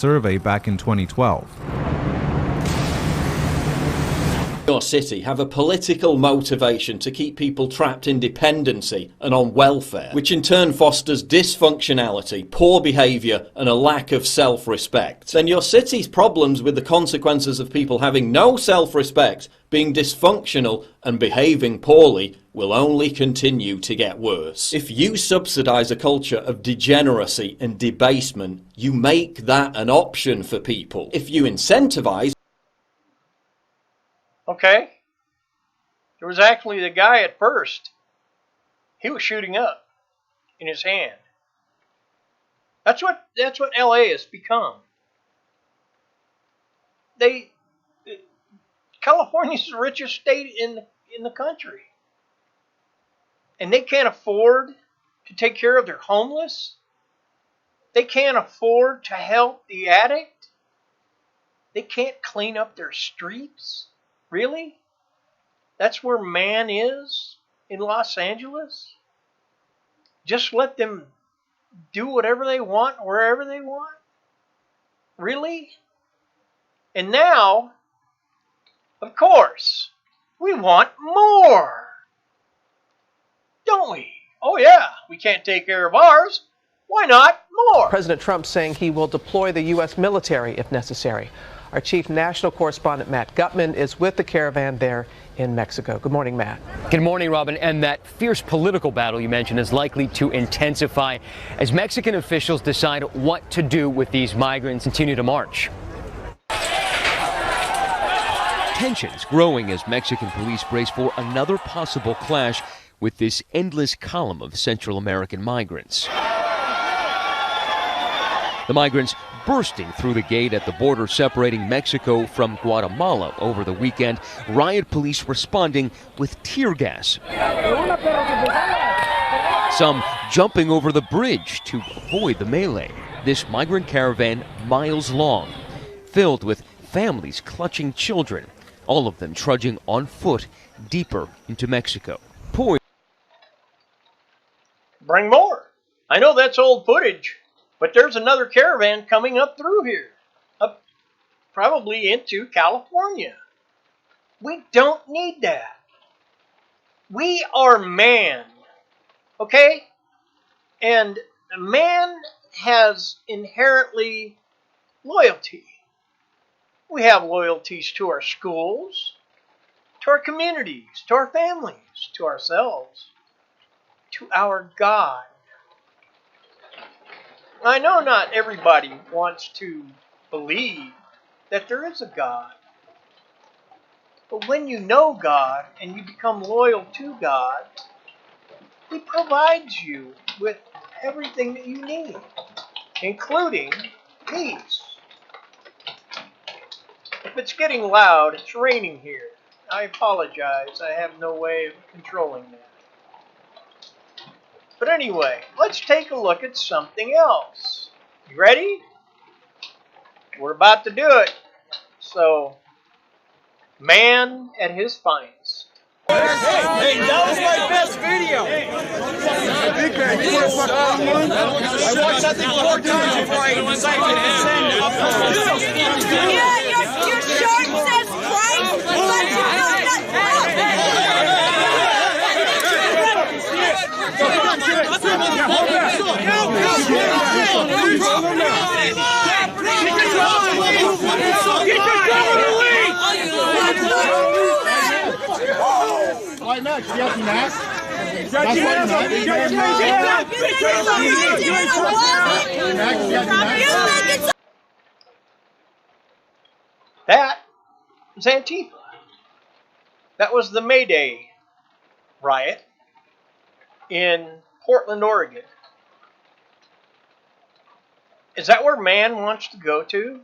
survey back in 2012. Your city have a political motivation to keep people trapped in dependency and on welfare, which in turn fosters dysfunctionality, poor behaviour and a lack of self-respect, then your city's problems with the consequences of people having no self-respect, being dysfunctional and behaving poorly will only continue to get worse. If you subsidise a culture of degeneracy and debasement, you make that an option for people. If you incentivise... Okay, there was actually the guy at first. He was shooting up in his hand. That's what LA has become. California's the richest state in the country, and they can't afford to take care of their homeless. They can't afford to help the addict. They can't clean up their streets. Really? That's where man is in Los Angeles? Just let them do whatever they want, wherever they want? Really? And now, of course, we want more. Don't we? Oh yeah, we can't take care of ours. Why not more? President Trump saying he will deploy the U.S. military if necessary. Our chief national correspondent, Matt Gutman, is with the caravan there in Mexico. Good morning, Matt. Good morning, Robin. And that fierce political battle you mentioned is likely to intensify as Mexican officials decide what to do with these migrants continue to march. Tensions growing as Mexican police brace for another possible clash with this endless column of Central American migrants. The migrants bursting through the gate at the border separating Mexico from Guatemala over the weekend. Riot police responding with tear gas. Some jumping over the bridge to avoid the melee. This migrant caravan, miles long, filled with families clutching children, all of them trudging on foot deeper into Mexico. Bring more. I know that's old footage. But there's another caravan coming up through here, up probably into California. We don't need that. We are man, okay? And man has inherently loyalty. We have loyalties to our schools, to our communities, to our families, to ourselves, to our God. I know not everybody wants to believe that there is a God. But when you know God and you become loyal to God, He provides you with everything that you need, including peace. If it's getting loud, it's raining here. I apologize. I have no way of controlling that. But anyway, let's take a look at something else. You ready? We're about to do it. So, man at his finest. Hey, that was my best video. Big man, you want to fuck one? I watched that thing 4 times before I decided to send it. Yeah, your shirt says Christ, but you know Alright, Max, you have some mask? That was Antifa. That was the May Day riot in Portland, Oregon. Is that where man wants to go to?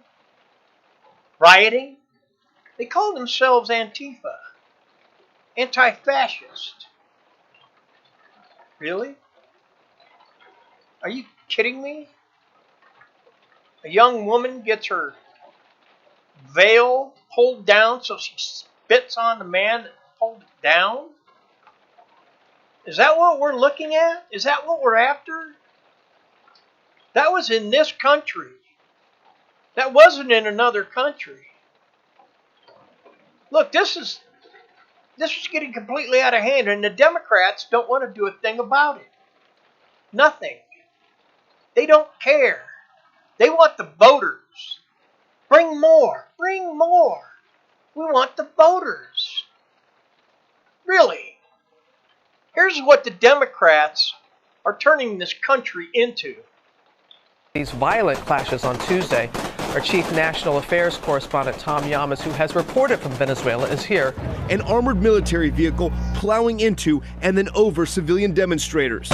Rioting? They call themselves Antifa. Anti-fascist. Really? Are you kidding me? A young woman gets her veil pulled down so she spits on the man that pulled it down? Is that what we're looking at? Is that what we're after? That was in this country. That wasn't in another country. Look, this is getting completely out of hand, and the Democrats don't want to do a thing about it. Nothing. They don't care. They want the voters. Bring more. Bring more. We want the voters. Really. Here's what the Democrats are turning this country into. These violent clashes on Tuesday. Our chief national affairs correspondent Tom Llamas, who has reported from Venezuela, is here. An armored military vehicle plowing into and then over civilian demonstrators.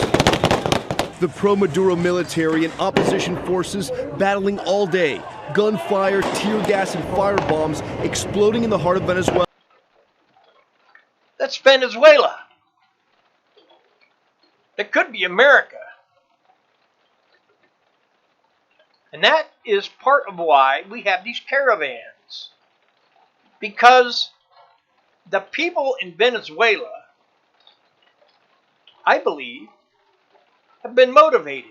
The pro-Maduro military and opposition forces battling all day. Gunfire, tear gas, and firebombs exploding in the heart of Venezuela. That's Venezuela. It could be America. And that is part of why we have these caravans. Because the people in Venezuela, I believe, have been motivated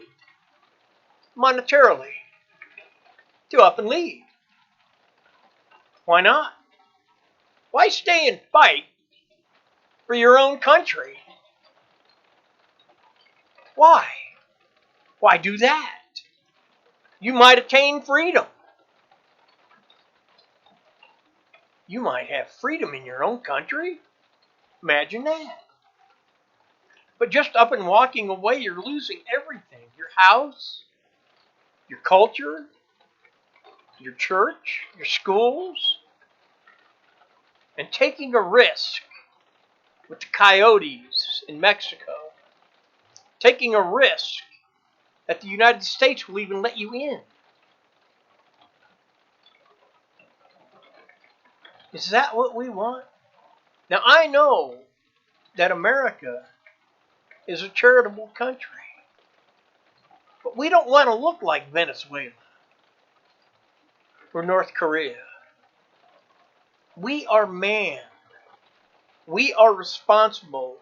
monetarily to up and leave. Why not? Why stay and fight for your own country? Why? Why do that? You might attain freedom. You might have freedom in your own country. Imagine that. But just up and walking away, you're losing everything. Your house, your culture, your church, your schools. And taking a risk with the coyotes in Mexico. Taking a risk that the United States will even let you in. Is that what we want? Now, I know that America is a charitable country, but we don't want to look like Venezuela or North Korea. We are man. We are responsible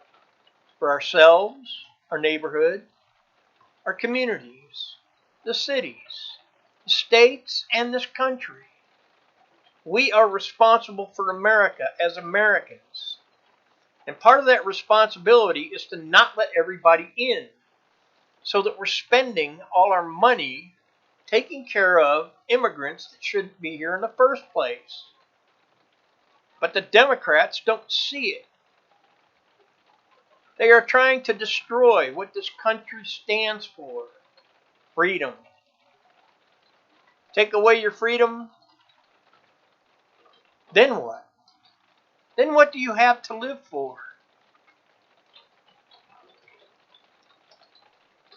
for ourselves, our neighborhood, our communities, the cities, the states, and this country. We are responsible for America as Americans. And part of that responsibility is to not let everybody in, so that we're spending all our money taking care of immigrants that shouldn't be here in the first place. But the Democrats don't see it. They are trying to destroy what this country stands for. Freedom. Take away your freedom, then what? Then what do you have to live for?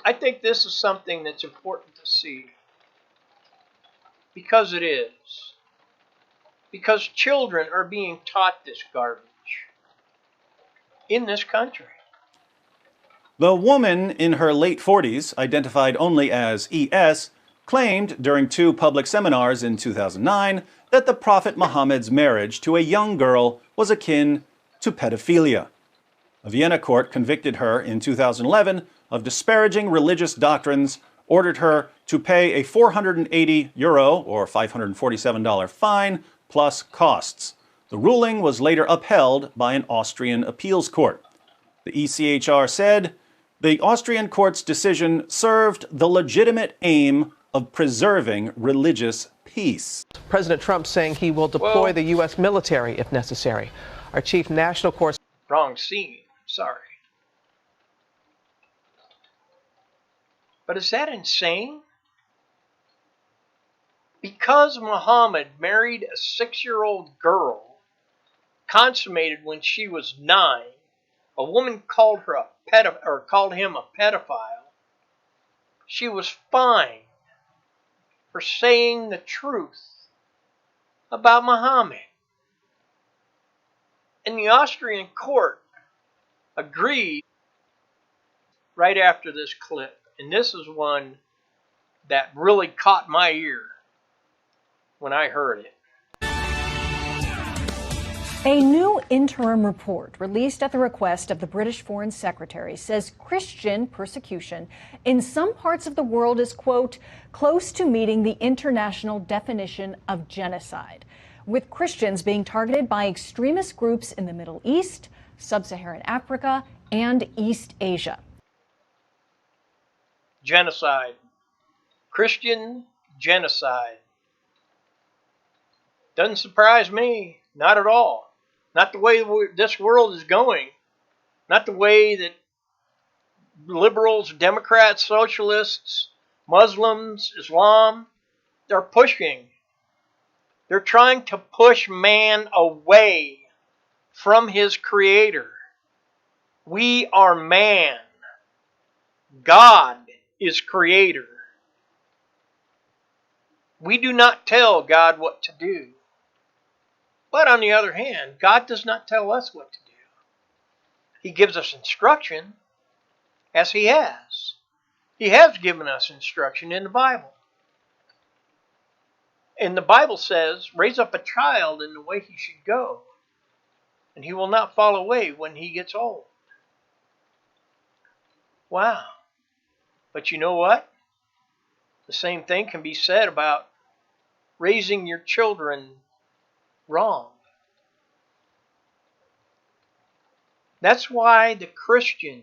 I think this is something that's important to see. Because it is. Because children are being taught this garbage in this country. The woman in her late 40s, identified only as ES, claimed during 2 public seminars in 2009 that the Prophet Muhammad's marriage to a young girl was akin to pedophilia. A Vienna court convicted her in 2011 of disparaging religious doctrines, ordered her to pay a €480 or $547 fine plus costs. The ruling was later upheld by an Austrian appeals court. The ECHR said, the Austrian court's decision served the legitimate aim of preserving religious peace. President Trump saying he will deploy the U.S. military if necessary. Our chief national correspondent. Wrong scene. Sorry. But is that insane? Because Muhammad married a 6-year-old girl, consummated when she was 9, a woman called him a pedophile. She was fined for saying the truth about Muhammad. And the Austrian court agreed right after this clip. And this is one that really caught my ear when I heard it. A new interim report released at the request of the British Foreign Secretary says Christian persecution in some parts of the world is, quote, close to meeting the international definition of genocide, with Christians being targeted by extremist groups in the Middle East, Sub-Saharan Africa, and East Asia. Genocide. Christian genocide. Doesn't surprise me, not at all. Not the way this world is going. Not the way that liberals, Democrats, socialists, Muslims, Islam, they're pushing. They're trying to push man away from his creator. We are man. God is creator. We do not tell God what to do. But on the other hand, God does not tell us what to do. He gives us instruction, as He has. He has given us instruction in the Bible. And the Bible says, raise up a child in the way he should go, and he will not fall away when he gets old. Wow. But you know what? The same thing can be said about raising your children wrong. That's why the Christian,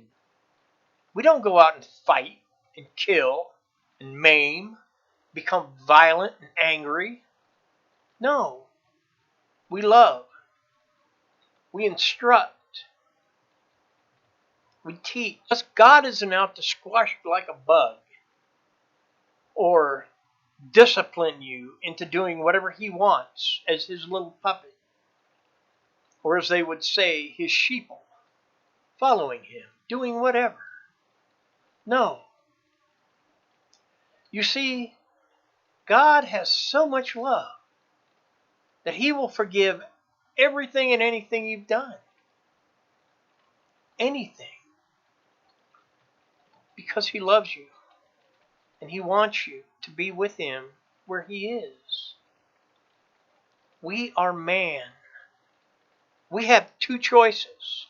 we don't go out and fight and kill and maim, become violent and angry. No. We love. We instruct. We teach. God isn't out to squash you like a bug or discipline you into doing whatever He wants as His little puppet. Or as they would say, His sheeple, following Him, doing whatever. No. You see, God has so much love that He will forgive everything and anything you've done. Anything. Because He loves you. And He wants you to be with Him where He is. We are man. We have two choices.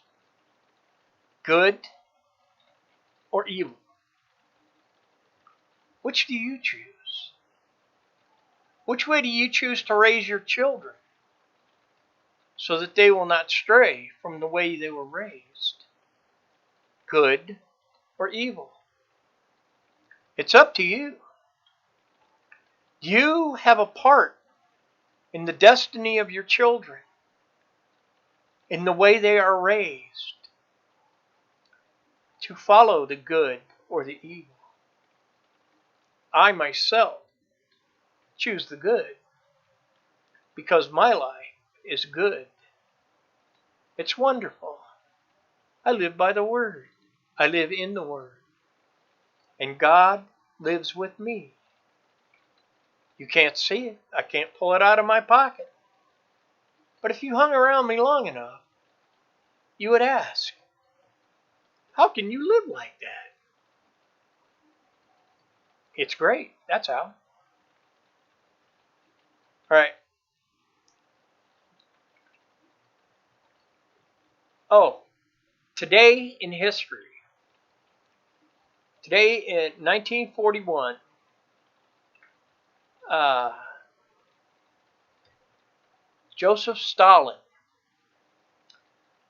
Good or evil. Which do you choose? Which way do you choose to raise your children so that they will not stray from the way they were raised? Good or evil? It's up to you. You have a part in the destiny of your children, in the way they are raised, to follow the good or the evil. I myself choose the good because my life is good. It's wonderful. I live by the Word. I live in the Word. And God lives with me. You can't see it. I can't pull it out of my pocket. But if you hung around me long enough, you would ask, how can you live like that? It's great. That's how. All right. Oh, today in history. Today in 1941, Joseph Stalin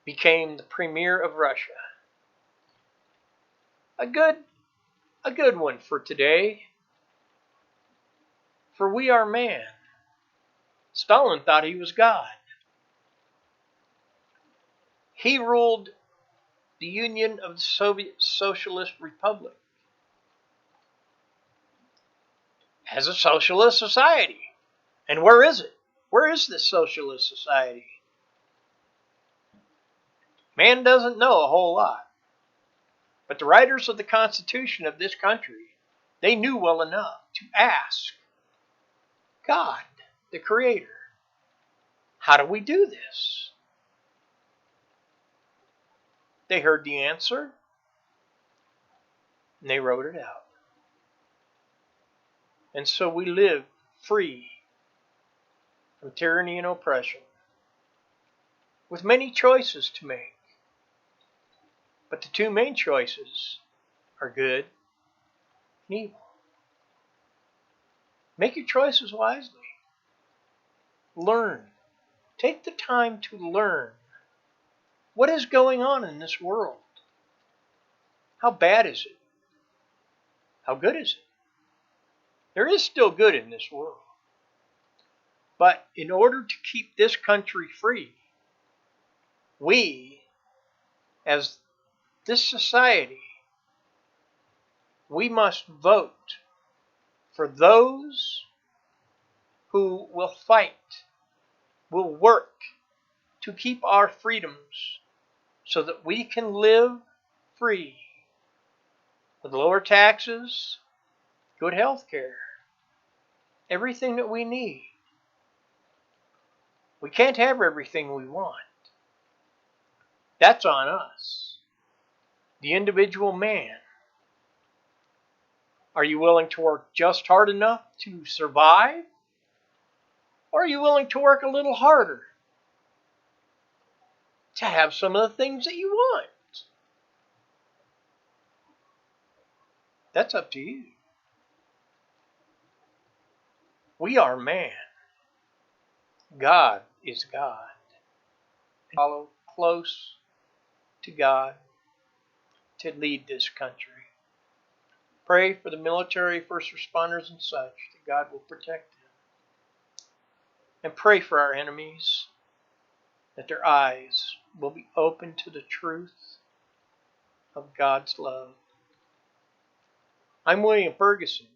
became the premier of Russia. A good one for today. For we are man. Stalin thought he was God. He ruled the Union of the Soviet Socialist Republic as a socialist society. And where is it? Where is this socialist society? Man doesn't know a whole lot. But the writers of the Constitution of this country, they knew well enough to ask God, the Creator, how do we do this? They heard the answer, and they wrote it out. And so we live free from tyranny and oppression. with many choices to make. But the two main choices are good and evil. Make your choices wisely. Learn. Take the time to learn what is going on in this world. How bad is it? How good is it? There is still good in this world. But in order to keep this country free, we, as this society, we must vote for those who will fight, will work to keep our freedoms so that we can live free with lower taxes, good health care, everything that we need. We can't have everything we want. That's on us, the individual man. Are you willing to work just hard enough to survive? Or are you willing to work a little harder to have some of the things that you want? That's up to you. We are man. God is God. Follow close to God to lead this country. Pray for the military, first responders, and such, that God will protect them. And pray for our enemies, that their eyes will be open to the truth of God's love. I'm William Ferguson.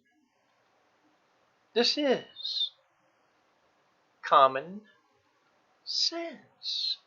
This is Common Sense.